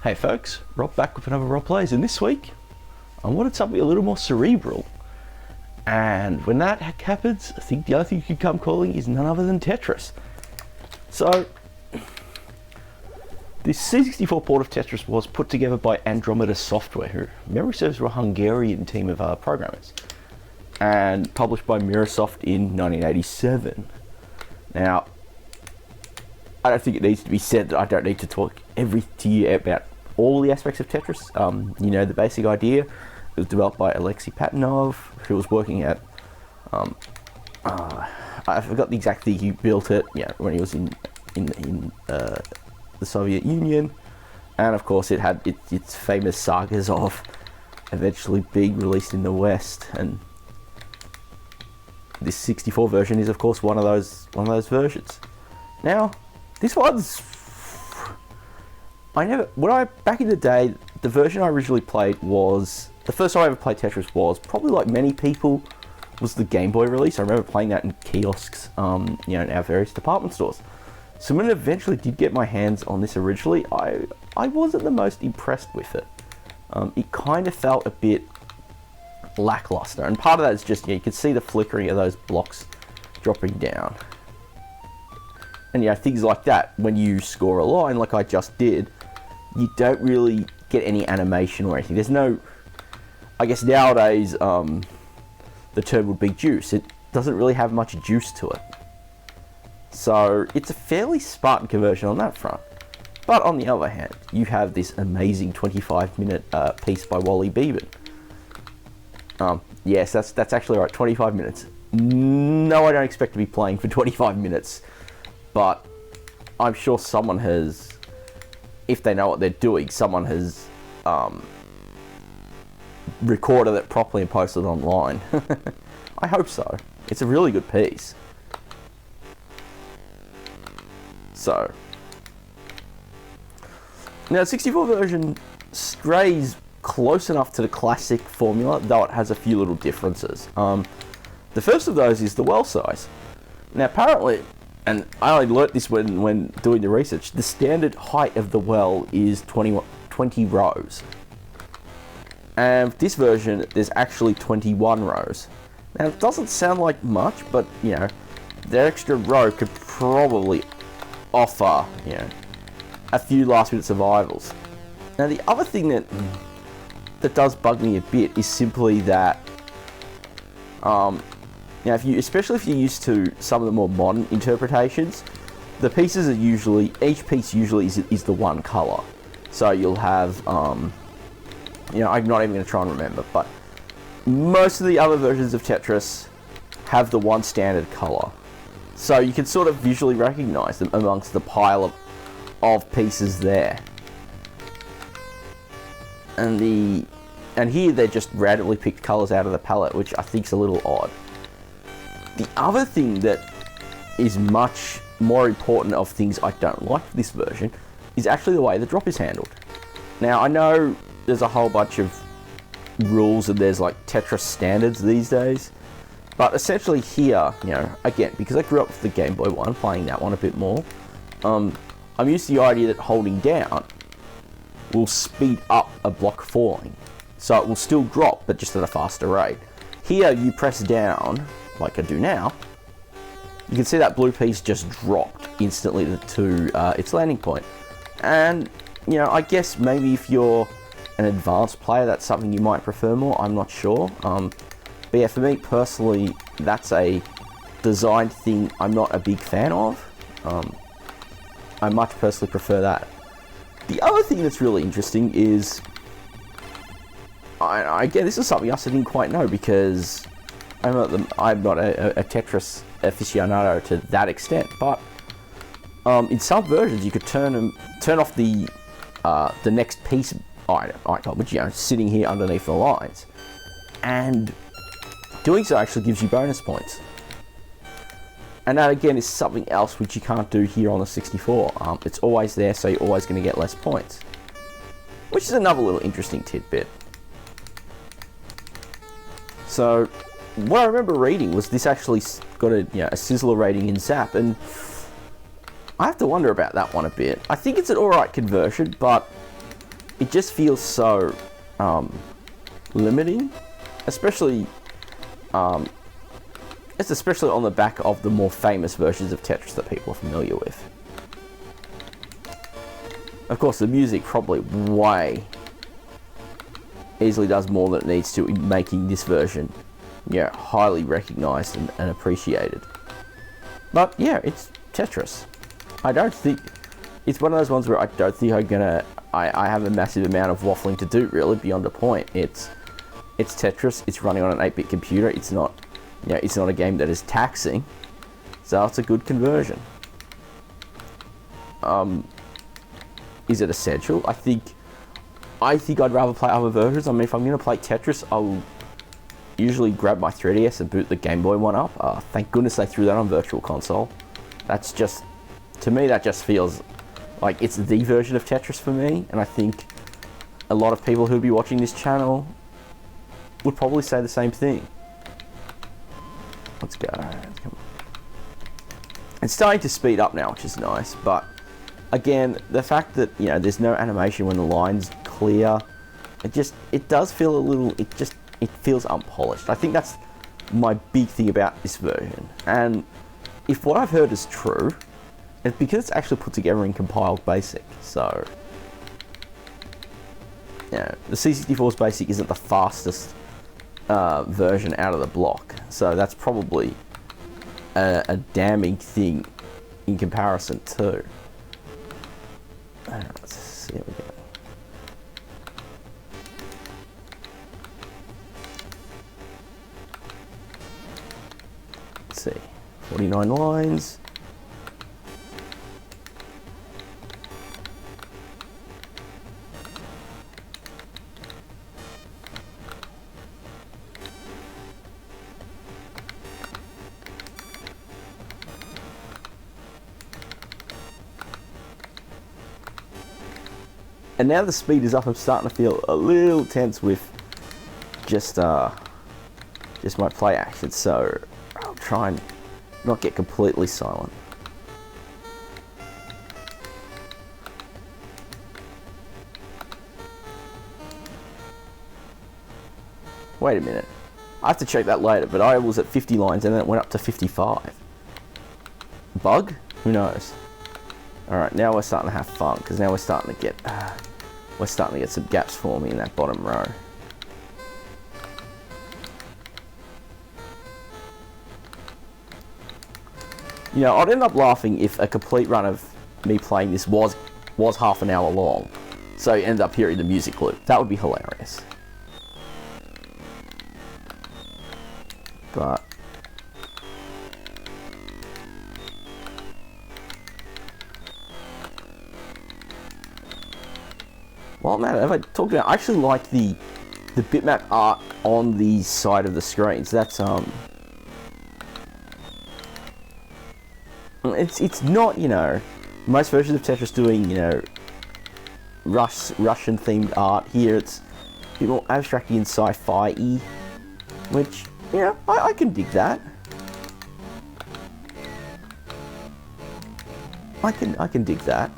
Hey folks, Rob back with another Rob Plays, and this week I wanted something a little more cerebral. And when that happens, I think the other thing you could come calling is none other than Tetris. So, this C64 port of Tetris was put together by Andromeda Software, who memory serves were a Hungarian team of programmers, and published by Mirrorsoft in 1987. Now, I don't think it needs to be said that I don't need to talk to you about all the aspects of Tetris. You know the basic idea. It was developed by Alexei Patanov, who was working at I forgot the exact thing he built it. Yeah, when he was in the Soviet Union, and of course it had its famous sagas of eventually being released in the West, and this 64 version is of course one of those versions. Now, this one's back in the day, the version I originally played was, the first time I ever played Tetris was, probably like many people, was the Game Boy release. I remember playing that in kiosks, in our various department stores. So when I eventually did get my hands on this originally, I wasn't the most impressed with it. It kind of felt a bit lackluster, and part of that is just, you could see the flickering of those blocks dropping down. And things like that, when you score a line like I just did, you don't really get any animation or anything. There's no, I guess nowadays, the term would be juice. It doesn't really have much juice to it. So it's a fairly Spartan conversion on that front. But on the other hand, you have this amazing 25-minute piece by Wally Beeben. Yes, that's actually right, 25 minutes. No, I don't expect to be playing for 25 minutes. But I'm sure someone has, if they know what they're doing, someone has recorded it properly and posted it online. I hope so. It's a really good piece. So, now the 64 version strays close enough to the classic formula, though it has a few little differences. The first of those is the well size. Now apparently, and I only learnt this when doing the research, the standard height of the well is 20 rows. And with this version, there's actually 21 rows. Now, it doesn't sound like much, but, the extra row could probably offer, a few last-minute survivals. Now, the other thing that does bug me a bit is simply that, especially if you're used to some of the more modern interpretations, the pieces are usually, each piece usually is the one color. So you'll have, I'm not even going to try and remember, but most of the other versions of Tetris have the one standard color. So you can sort of visually recognize them amongst the pile of pieces there. And here they're just randomly picked colors out of the palette, which I think is a little odd. The other thing that is much more important of things I don't like for this version is actually the way the drop is handled. Now, I know there's a whole bunch of rules and there's like Tetris standards these days, but essentially here, again, because I grew up with the Game Boy one, playing that one a bit more, I'm used to the idea that holding down will speed up a block falling. So it will still drop, but just at a faster rate. Here, you press down, like I do now, you can see that blue piece just dropped instantly to its landing point. And, I guess maybe if you're an advanced player, that's something you might prefer more, I'm not sure. But yeah, for me personally, that's a design thing I'm not a big fan of. I much personally prefer that. The other thing that's really interesting is, again, this is something else I didn't quite know, because I'm not a Tetris aficionado to that extent, but in some versions you could turn off the next piece icon, which sitting here underneath the lines, and doing so actually gives you bonus points. And that again is something else which you can't do here on the 64. It's always there, so you're always going to get less points, which is another little interesting tidbit. So, what I remember reading was this actually got a Sizzler rating in Zap, and I have to wonder about that one a bit. I think it's an alright conversion, but it just feels so limiting, especially it's especially on the back of the more famous versions of Tetris that people are familiar with. Of course, the music probably way easily does more than it needs to in making this version, yeah, highly recognized and appreciated. But yeah, it's Tetris. I don't think it's one of those ones where I don't think I have a massive amount of waffling to do, really, beyond a point. It's Tetris. It's running on an 8-bit computer. It's not, you know, it's not a game that is taxing, so it's a good conversion. Is it essential? I think I'd rather play other versions. I mean, if I'm going to play Tetris, I'll usually grab my 3DS and boot the Game Boy one up. Thank goodness they threw that on Virtual Console. That's just, to me, that just feels like it's the version of Tetris for me, and I think a lot of people who'd be watching this channel would probably say the same thing. Let's go. Come on. It's starting to speed up now, which is nice, but again, the fact that, you know, there's no animation when the line's clear, it does feel a little, it feels unpolished. I think that's my big thing about this version. And if what I've heard is true, it's because it's actually put together in compiled BASIC. So, yeah, the C64's BASIC isn't the fastest version out of the block. So that's probably a damning thing in comparison to. Let's see how we go. Let's see, 49 lines. And now the speed is up, I'm starting to feel a little tense with just my play action, so I'll try and not get completely silent. Wait a minute, I have to check that later, but I was at 50 lines and then it went up to 55. Bug? Who knows? Alright, now we're starting to have fun, because now we're starting to get some gaps forming in that bottom row. You know, I'd end up laughing if a complete run of me playing this was half an hour long, so you end up hearing the music loop. That would be hilarious. But well, man, have I talked about? I actually like the bitmap art on the side of the screens. That's it's not, you know, most versions of Tetris doing, you know, Russian themed art. Here it's a bit more abstract and sci-fi-y, which, you know, I can dig that. I can dig that.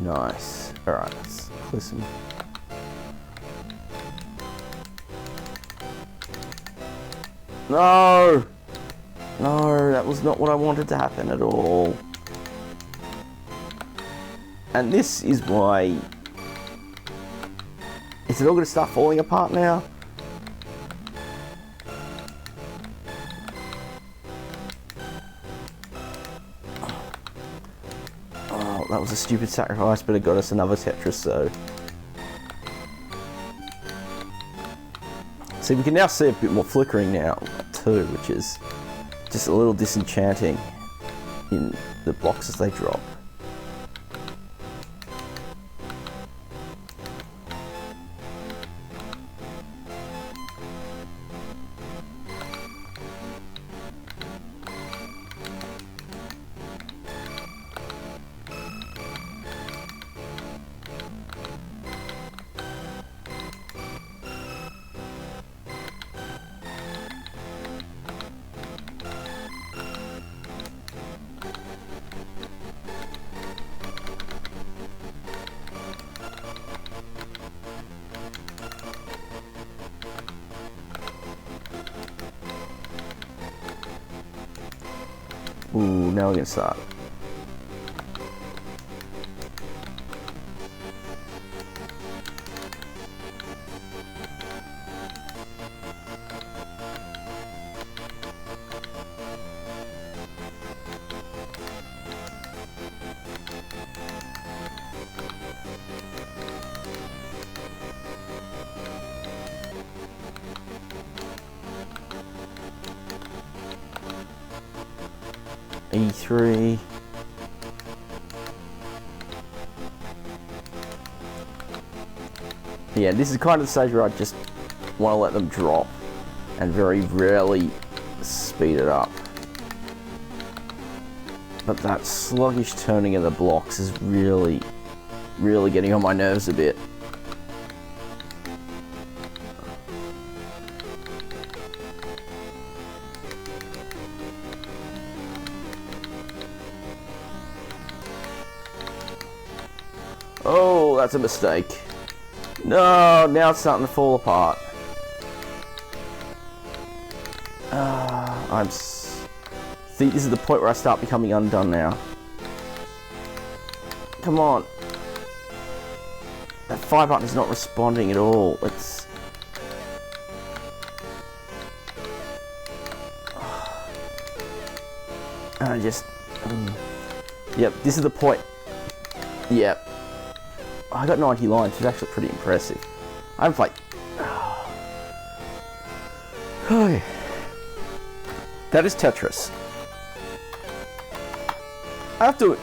Nice. Alright, let's listen. No! No, that was not what I wanted to happen at all. And this is why... Is it all going to start falling apart now? That was a stupid sacrifice, but it got us another Tetris, so... See, we can now see a bit more flickering now, too, which is just a little disenchanting in the blocks as they drop. Ooh, now we're gonna start. E3. Yeah, this is kind of the stage where I just want to let them drop and very rarely speed it up. But that sluggish turning of the blocks is really getting on my nerves a bit. Oh, that's a mistake. No, now it's starting to fall apart. See, this is the point where I start becoming undone now. Come on. That fire button is not responding at all. It's... And I just... Yep, this is the point. Yep. I got 90 lines, which is actually pretty impressive. I haven't played... That is Tetris. I have to...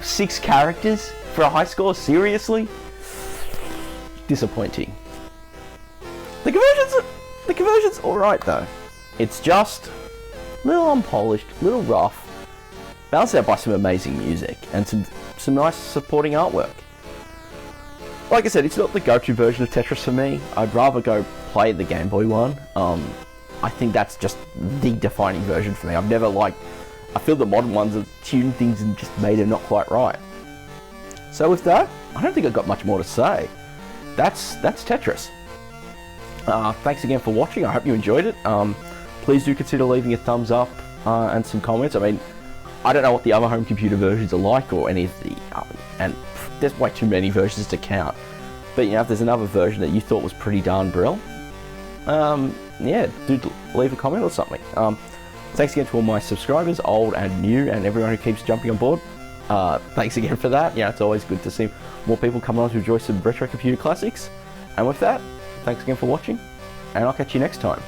6 characters for a high score? Seriously? Disappointing. The conversion's alright though. It's just a little unpolished, a little rough. Balanced out by some amazing music and some nice supporting artwork. Like I said, it's not the go-to version of Tetris for me. I'd rather go play the Game Boy one. I think that's just the defining version for me. I've never liked... I feel the modern ones have tuned things and just made it not quite right. So with that, I don't think I've got much more to say. That's Tetris. Thanks again for watching. I hope you enjoyed it. Please do consider leaving a thumbs up and some comments. I mean, I don't know what the other home computer versions are like or any of the... and there's way too many versions to count. But you know, if there's another version that you thought was pretty darn brill, yeah, do leave a comment or something. Thanks again to all my subscribers, old and new, and everyone who keeps jumping on board. Thanks again for that. Yeah, it's always good to see more people come on to enjoy some retro computer classics. And with that, thanks again for watching, and I'll catch you next time.